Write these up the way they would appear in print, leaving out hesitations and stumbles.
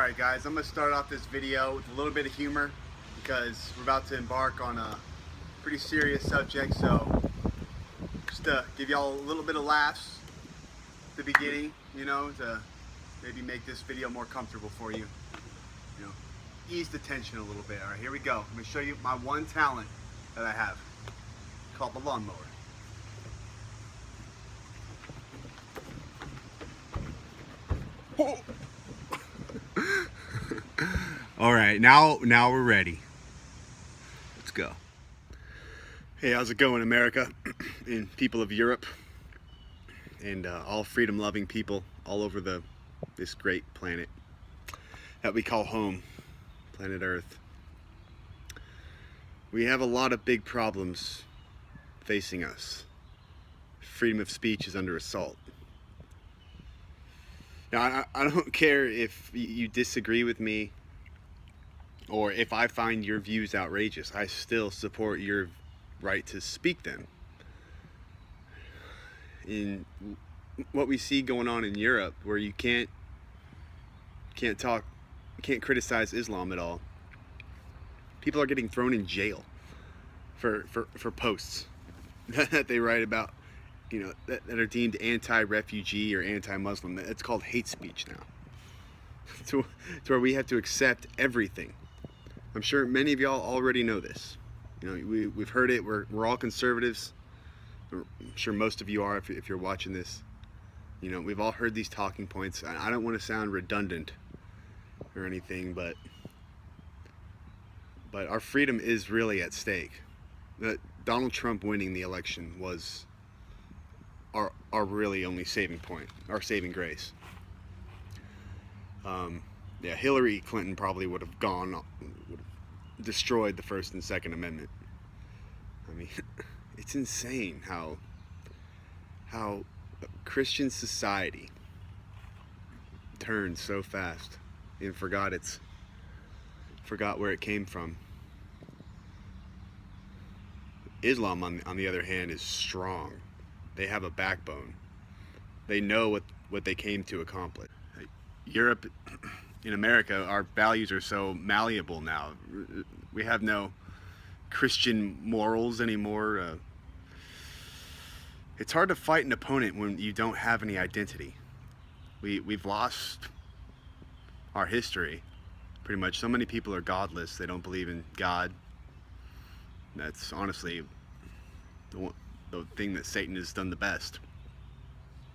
Alright guys, I'm going to start off this video with a little bit of humor because we're about to embark on a pretty serious subject, so just to give y'all a little bit of laughs at the beginning, to maybe make this video more comfortable for you, ease the tension a little bit. Alright, here we go. I'm going to show you my one talent that I have, called the lawnmower. All right, now we're ready. Let's go. Hey, how's it going, America and people of Europe and all freedom-loving people all over this great planet that we call home, planet Earth. We have a lot of big problems facing us. Freedom of speech is under assault. Now, I don't care if you disagree with me or if I find your views outrageous. I still support your right to speak them. In what we see going on in Europe, where you can't criticize Islam at all, people are getting thrown in jail for posts that they write about, that are deemed anti-refugee or anti-Muslim. It's called hate speech now. To where we have to accept everything. I'm sure many of y'all already know this. We've heard it. We're all conservatives. I'm sure most of you are if you're watching this. We've all heard these talking points. I don't want to sound redundant or anything, but our freedom is really at stake. Donald Trump winning the election was our really only saving point, our saving grace. Yeah, Hillary Clinton probably would have destroyed the First and Second Amendment. I mean, it's insane how Christian society turned so fast and forgot where it came from. Islam, on the other hand, is strong. They have a backbone. They know what they came to accomplish. Europe, in America, our values are so malleable now. We have no Christian morals anymore. It's hard to fight an opponent when you don't have any identity. We've lost our history, pretty much. So many people are godless. They don't believe in God. That's honestly the thing that Satan has done the best,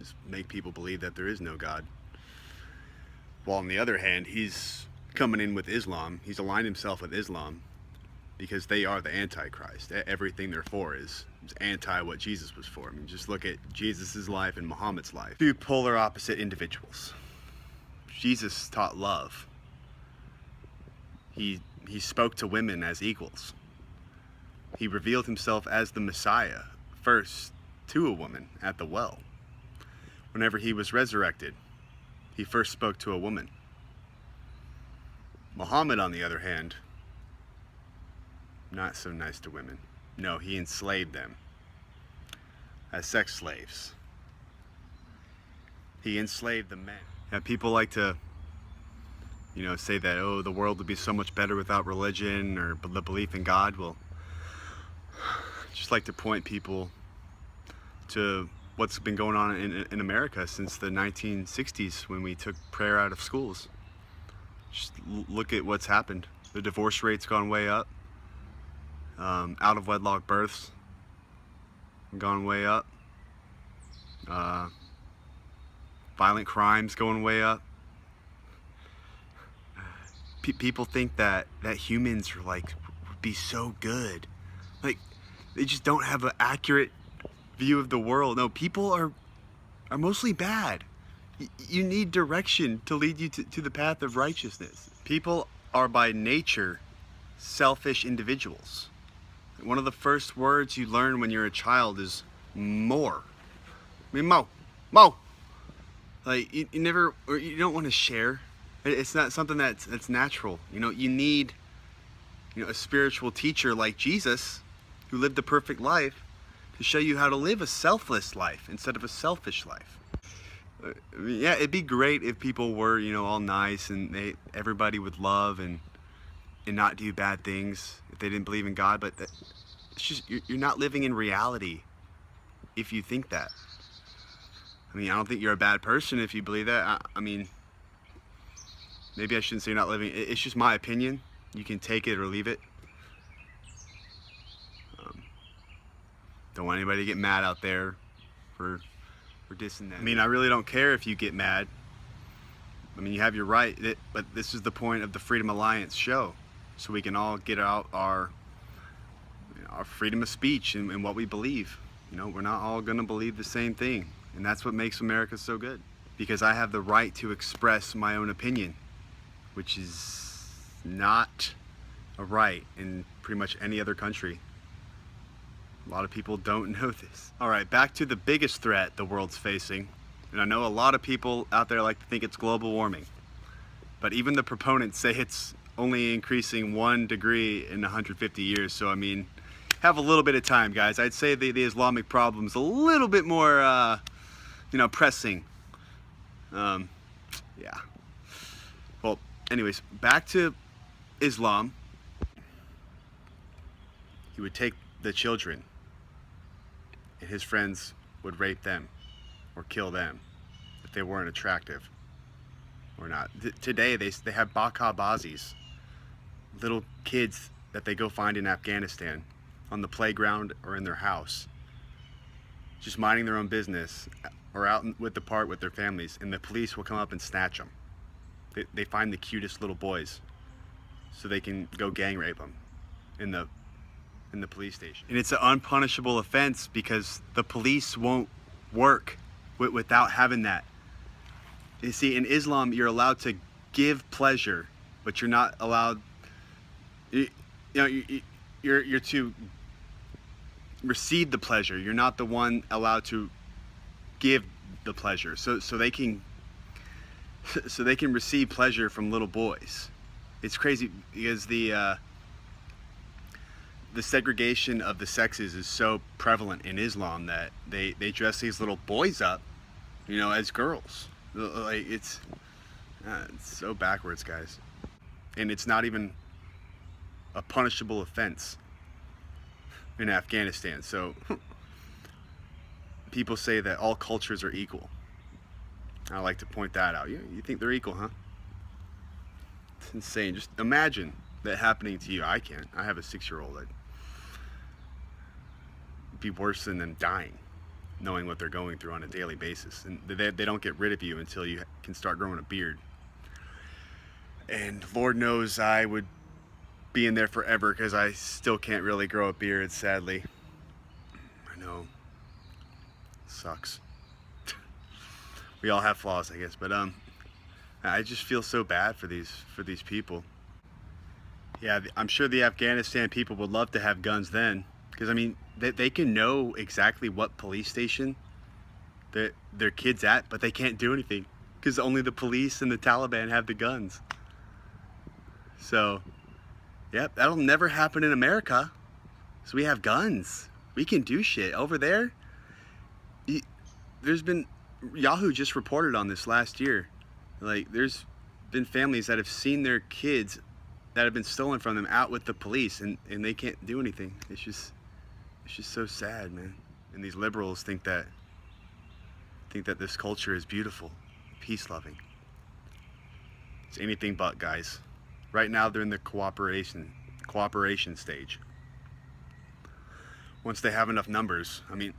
is make people believe that there is no God. While on the other hand, he's coming in with Islam. He's aligned himself with Islam because they are the Antichrist. Everything they're for is anti what Jesus was for. I mean, just look at Jesus's life and Muhammad's life. Two polar opposite individuals. Jesus taught love. He spoke to women as equals. He revealed himself as the Messiah first to a woman at the well. Whenever he was resurrected, he first spoke to a woman. Muhammad, on the other hand, not so nice to women. No, he enslaved them as sex slaves. He enslaved the men. And people like to, say that, oh, the world would be so much better without religion or the belief in God. Well, just like to point people to what's been going on in America since the 1960s when we took prayer out of schools. Just look at what's happened. The divorce rate's gone way up. Out of wedlock births gone way up. Violent crimes going way up. People think that humans are would be so good. They just don't have an accurate view of the world. No, people are mostly bad. You need direction to lead you to the path of righteousness. People are by nature selfish individuals. One of the first words you learn when you're a child is more. I mean, mo. You don't want to share. It's not something that's natural. You need a spiritual teacher like Jesus, who lived the perfect life, to show you how to live a selfless life instead of a selfish life. I mean, yeah, it'd be great if people were, all nice and everybody would love and not do bad things if they didn't believe in God. But it's just you're not living in reality if you think that. I mean, I don't think you're a bad person if you believe that. I mean, maybe I shouldn't say you're not living. It's just my opinion. You can take it or leave it. Don't want anybody to get mad out there for dissing that. I mean, I really don't care if you get mad. I mean, you have your right, but this is the point of the Freedom Alliance show, so we can all get out our freedom of speech and what we believe. We're not all gonna believe the same thing, and that's what makes America so good. Because I have the right to express my own opinion, which is not a right in pretty much any other country. A lot of people don't know this. All right, back to the biggest threat the world's facing. And I know a lot of people out there like to think it's global warming, but even the proponents say it's only increasing 1 degree in 150 years. So I mean, have a little bit of time, guys. I'd say the Islamic problem's a little bit more, pressing. Yeah. Well, anyways, back to Islam. He would take the children, and his friends would rape them or kill them if they weren't attractive or not. Today they have bakabazis, little kids that they go find in Afghanistan on the playground or in their house, just minding their own business or out with their families, and the police will come up and snatch them. They find the cutest little boys so they can go gang rape them in the police station. And it's an unpunishable offense because the police won't work without having that. You see, in Islam, you're allowed to give pleasure, but you're not allowed, you're to receive the pleasure. You're not the one allowed to give the pleasure. So they can receive pleasure from little boys. It's crazy because the segregation of the sexes is so prevalent in Islam that they dress these little boys up, as girls. Like it's so backwards, guys. And it's not even a punishable offense in Afghanistan. So people say that all cultures are equal. I like to point that out. You think they're equal, huh? It's insane. Just imagine that happening to you. I can't. I have a 6-year-old. It'd be worse than them dying, knowing what they're going through on a daily basis. And they don't get rid of you until you can start growing a beard. And Lord knows I would be in there forever because I still can't really grow a beard, sadly. I know. Sucks. We all have flaws, I guess, but I just feel so bad for these people. Yeah, I'm sure the Afghanistan people would love to have guns then, because I mean they can know exactly what police station that their kid's at, but they can't do anything because only the police and the Taliban have the guns. So, yep, that'll never happen in America. So we have guns. We can do shit over there. There's been Yahoo just reported on this last year. Like, there's been families that have seen their kids that have been stolen from them out with the police, and they can't do anything. It's just so sad, man. And these liberals think that this culture is beautiful, peace-loving. It's anything but, guys. Right now they're in the cooperation stage. Once they have enough numbers, I mean,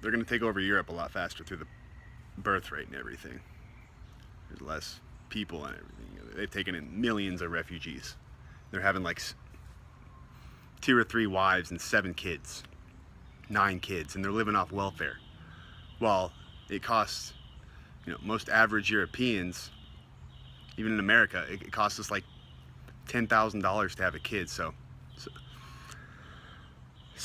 they're going to take over Europe a lot faster through the birth rate and everything. There's less people and everything. They've taken in millions of refugees. They're having like 2 or 3 wives and 7 kids, 9 kids, and they're living off welfare. While it costs, most average Europeans, even in America, it costs us like $10,000 to have a kid. So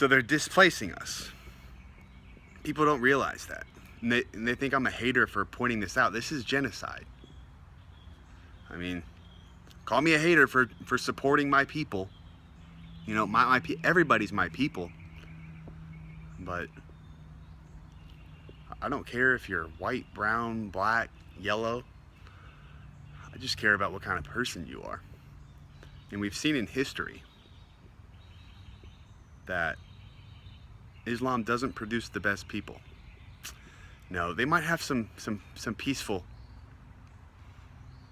they're displacing us. People don't realize that. And they think I'm a hater for pointing this out. This is genocide. I mean, call me a hater for supporting my people. Everybody's my people. But I don't care if you're white, brown, black, yellow. I just care about what kind of person you are. And we've seen in history that Islam doesn't produce the best people. No, they might have some peaceful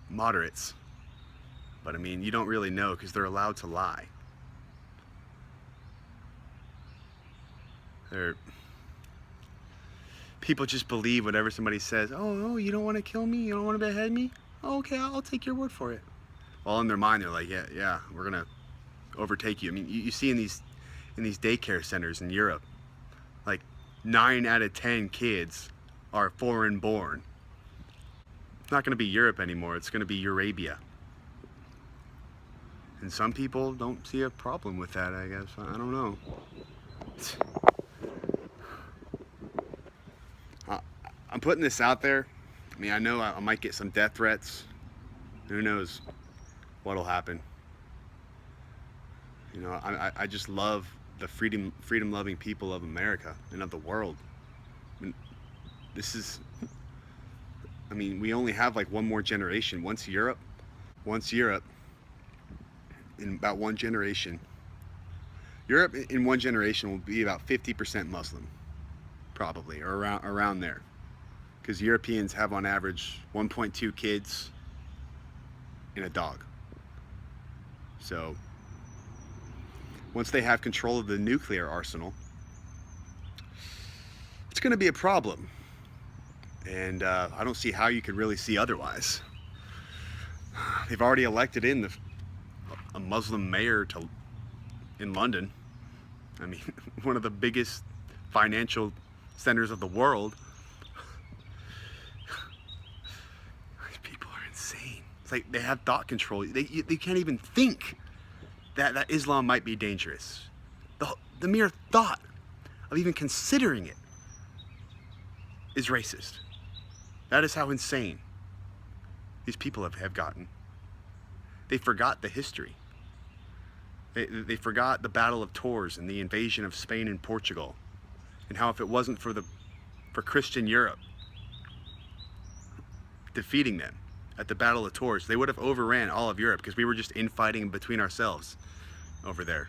moderates, but I mean, you don't really know because they're allowed to lie. People just believe whatever somebody says. Oh, you don't want to kill me? You don't want to behead me? Oh, okay, I'll take your word for it. Well, in their mind, they're like, yeah, we're gonna overtake you. I mean, you see in these daycare centers in Europe, like 9 out of 10 kids are foreign born. It's not gonna be Europe anymore. It's gonna be Eurabia. And some people don't see a problem with that, I guess. I don't know. I'm putting this out there. I mean, I know I might get some death threats. Who knows what'll happen. You know, I just love the freedom-loving people of America and of the world. I mean, we only have like one more generation. Once Europe, in about one generation, Europe in one generation will be about 50% Muslim, probably, or around there. Because Europeans have on average 1.2 kids and a dog. So once they have control of the nuclear arsenal, it's going to be a problem. And I don't see how you could really see otherwise. They've already elected in a Muslim mayor in London. I mean, one of the biggest financial centers of the world. It's like they have thought control. They can't even think that Islam might be dangerous. The mere thought of even considering it is racist. That is how insane these people have gotten. They forgot the history. They forgot the Battle of Tours and the invasion of Spain and Portugal, and how if it wasn't for Christian Europe defeating them at the Battle of Tours, they would have overran all of Europe because we were just infighting between ourselves over there.